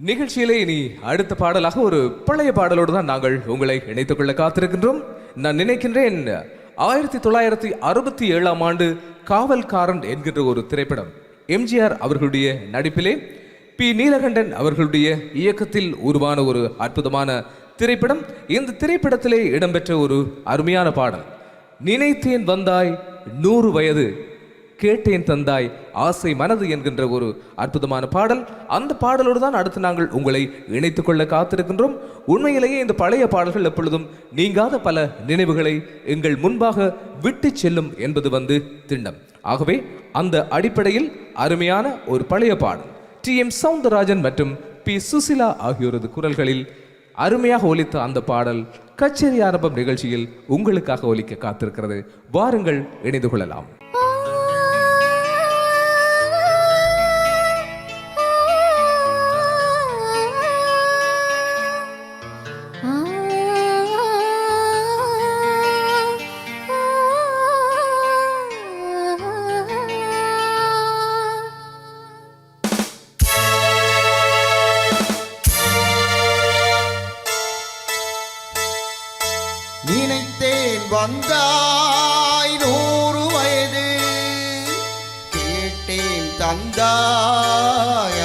நிகழ்ச்சியிலே இனி அடுத்த பாடலாக ஒரு பழைய பாடலோடு தான் நாங்கள் உங்களை இணைத்துக் கொள்ள காத்திருக்கின்றோம். நான் நினைக்கின்றேன் 1967ஆம் ஆண்டு காவல்காரன் என்கின்ற ஒரு திரைப்படம் எம்ஜிஆர் அவர்களுடைய நடிப்பிலே பி நீலகண்டன் அவர்களுடைய இயக்கத்தில் உருவான ஒரு அற்புதமான திரைப்படம். இந்த திரைப்படத்திலே இடம்பெற்ற ஒரு அருமையான பாடல் நினைத்தேன் வந்தாய் 100 வயது கேட்டேன் தந்தாய் ஆசை மனது என்கின்ற ஒரு அற்புதமான பாடல். அந்த பாடலோடு தான் அடுத்து நாங்கள் உங்களை இணைத்துக் கொள்ள காத்திருக்கின்றோம். உண்மையிலேயே இந்த பழைய பாடல்கள் எப்பொழுதும் நீங்காத பல நினைவுகளை எங்கள் முன்பாக விட்டு செல்லும் என்பது திண்ணம். ஆகவே அந்த அடிப்படையில் அருமையான ஒரு பழைய பாடல் டி.எம். சௌந்தரராஜன் மற்றும் பி. சுசிலா ஆகியோரது குரல்களில் அருமையாக ஒலித்த அந்த பாடல் கச்சேரி ஆரம்பம் நிகழ்ச்சியில் உங்களுக்காக ஒலிக்க காத்திருக்கிறது. வாருங்கள், இணைந்து கொள்ளலாம். நினைத்தேன் வந்தாய் 100 வயது கேட்டேன் தந்தாய்